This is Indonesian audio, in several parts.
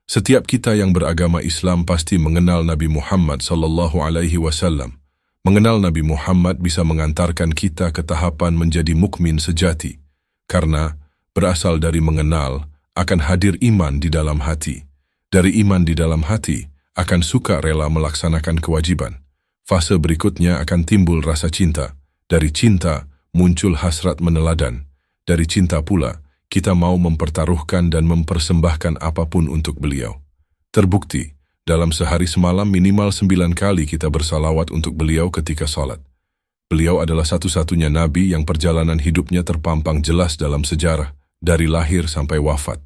Setiap kita yang beragama Islam pasti mengenal Nabi Muhammad SAW. Mengenal Nabi Muhammad bisa mengantarkan kita ke tahapan menjadi mukmin sejati, karena berasal dari mengenal akan hadir iman di dalam hati. Dari iman di dalam hati akan suka rela melaksanakan kewajiban. Fase berikutnya akan timbul rasa cinta. Dari cinta muncul hasrat meneladan. Dari cinta pula kita mau mempertaruhkan dan mempersembahkan apapun untuk beliau. Terbukti, dalam sehari semalam minimal 9 kali kita bersalawat untuk beliau ketika salat. Beliau adalah satu-satunya nabi yang perjalanan hidupnya terpampang jelas dalam sejarah, dari lahir sampai wafat.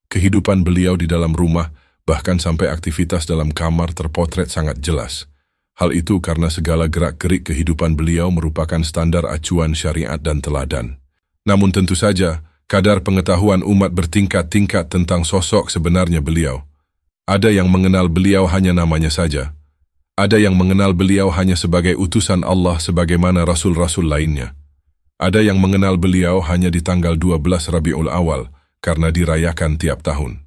Kehidupan beliau di dalam rumah, bahkan sampai aktivitas dalam kamar terpotret sangat jelas. Hal itu karena segala gerak-gerik kehidupan beliau merupakan standar acuan syariat dan teladan. Namun tentu saja, kadar pengetahuan umat bertingkat-tingkat tentang sosok sebenarnya beliau. Ada yang mengenal beliau hanya namanya saja. Ada yang mengenal beliau hanya sebagai utusan Allah sebagaimana rasul-rasul lainnya. Ada yang mengenal beliau hanya di tanggal 12 Rabiul Awal karena dirayakan tiap tahun.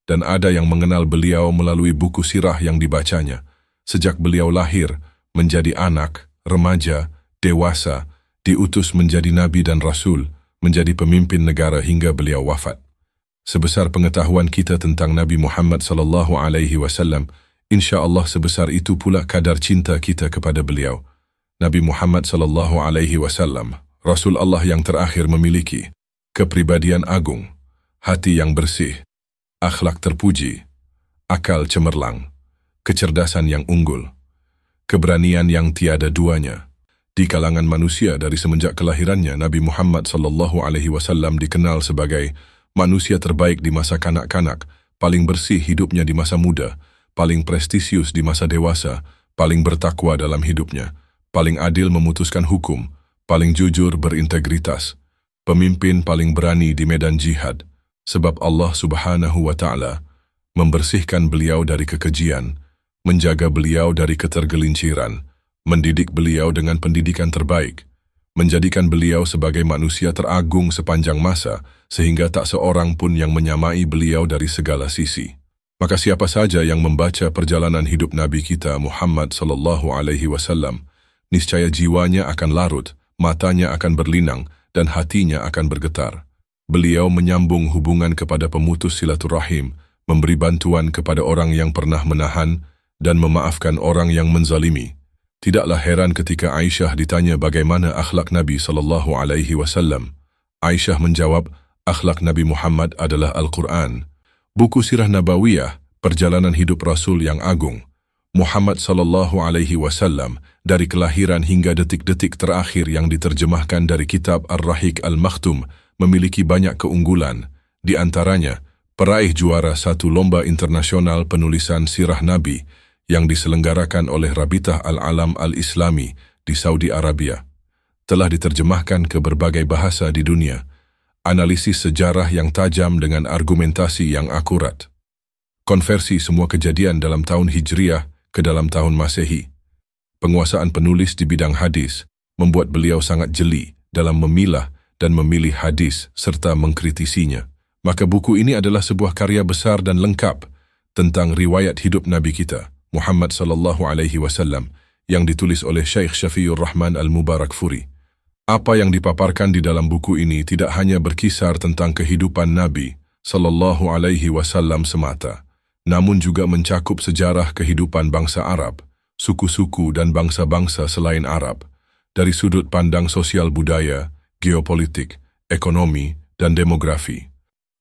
Dan ada yang mengenal beliau melalui buku sirah yang dibacanya. Sejak beliau lahir, menjadi anak, remaja, dewasa, diutus menjadi nabi dan rasul, menjadi pemimpin negara hingga beliau wafat. Sebesar pengetahuan kita tentang Nabi Muhammad SAW, insya Allah sebesar itu pula kadar cinta kita kepada beliau. Nabi Muhammad SAW, Rasul Allah yang terakhir memiliki kepribadian agung, hati yang bersih, akhlak terpuji, akal cemerlang, kecerdasan yang unggul, keberanian yang tiada duanya. Di kalangan manusia dari semenjak kelahirannya, Nabi Muhammad SAW dikenal sebagai manusia terbaik di masa kanak-kanak, paling bersih hidupnya di masa muda, paling prestisius di masa dewasa, paling bertakwa dalam hidupnya, paling adil memutuskan hukum, paling jujur berintegritas, pemimpin paling berani di medan jihad, sebab Allah Subhanahu wa Ta'ala membersihkan beliau dari kekejian, menjaga beliau dari ketergelinciran, mendidik beliau dengan pendidikan terbaik, menjadikan beliau sebagai manusia teragung sepanjang masa, sehingga tak seorang pun yang menyamai beliau dari segala sisi. Maka siapa saja yang membaca perjalanan hidup Nabi kita Muhammad SAW, niscaya jiwanya akan larut, matanya akan berlinang, dan hatinya akan bergetar. Beliau menyambung hubungan kepada pemutus silaturahim, memberi bantuan kepada orang yang pernah menahan, dan memaafkan orang yang menzalimi. Tidaklah heran ketika Aisyah ditanya bagaimana akhlak Nabi SAW. Aisyah menjawab, akhlak Nabi Muhammad adalah Al-Quran. Buku sirah nabawiyah, perjalanan hidup Rasul yang agung. Muhammad SAW dari kelahiran hingga detik-detik terakhir yang diterjemahkan dari kitab Ar-Rahiq Al-Makhtum memiliki banyak keunggulan. Di antaranya, peraih juara satu lomba internasional penulisan sirah Nabi yang diselenggarakan oleh Rabitah Al-Alam Al-Islami di Saudi Arabia. Telah diterjemahkan ke berbagai bahasa di dunia. Analisis sejarah yang tajam dengan argumentasi yang akurat. Konversi semua kejadian dalam tahun Hijriah ke dalam tahun Masehi. Penguasaan penulis di bidang hadis membuat beliau sangat jeli dalam memilah dan memilih hadis serta mengkritisinya. Maka buku ini adalah sebuah karya besar dan lengkap tentang riwayat hidup Nabi kita, Muhammad SAW, yang ditulis oleh Syekh Syafiur Rahman Al-Mubarakfuri. Apa yang dipaparkan di dalam buku ini tidak hanya berkisar tentang kehidupan Nabi SAW semata, namun juga mencakup sejarah kehidupan bangsa Arab, suku-suku dan bangsa-bangsa selain Arab, dari sudut pandang sosial budaya, geopolitik, ekonomi, dan demografi.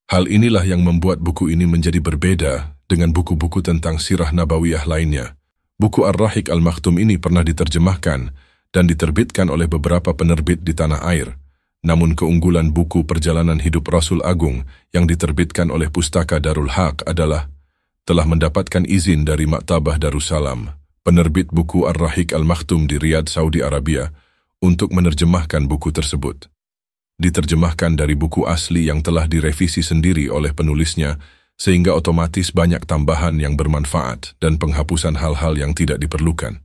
Hal inilah yang membuat buku ini menjadi berbeda dengan buku-buku tentang sirah nabawiyah lainnya. Buku Ar-Rahiq Al-Makhtum ini pernah diterjemahkan dan diterbitkan oleh beberapa penerbit di tanah air. Namun keunggulan buku Perjalanan Hidup Rasul Agung yang diterbitkan oleh Pustaka Darul Haq adalah telah mendapatkan izin dari Maktabah Darussalam, penerbit buku Ar-Rahiq Al-Makhtum di Riyadh, Saudi Arabia, untuk menerjemahkan buku tersebut. Diterjemahkan dari buku asli yang telah direvisi sendiri oleh penulisnya, sehingga otomatis banyak tambahan yang bermanfaat dan penghapusan hal-hal yang tidak diperlukan.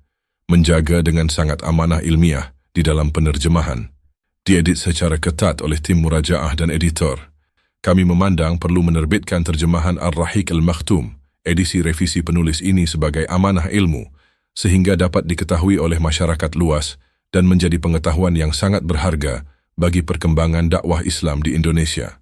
Menjaga dengan sangat amanah ilmiah di dalam penerjemahan. Diedit secara ketat oleh tim murajaah dan editor. Kami memandang perlu menerbitkan terjemahan Ar-Rahiq Al-Makhtum, edisi revisi penulis ini sebagai amanah ilmu, sehingga dapat diketahui oleh masyarakat luas dan menjadi pengetahuan yang sangat berharga bagi perkembangan dakwah Islam di Indonesia.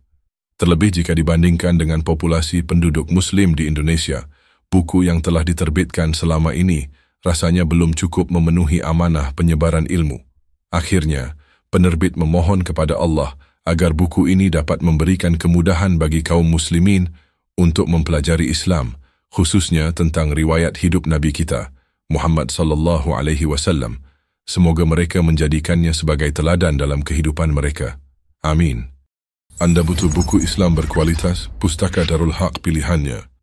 Terlebih jika dibandingkan dengan populasi penduduk Muslim di Indonesia, buku yang telah diterbitkan selama ini rasanya belum cukup memenuhi amanah penyebaran ilmu. Akhirnya, penerbit memohon kepada Allah agar buku ini dapat memberikan kemudahan bagi kaum muslimin untuk mempelajari Islam, khususnya tentang riwayat hidup Nabi kita, Muhammad sallallahu alaihi wasallam. Semoga mereka menjadikannya sebagai teladan dalam kehidupan mereka. Amin. Anda butuh buku Islam berkualitas? Pustaka Darul Haq pilihannya.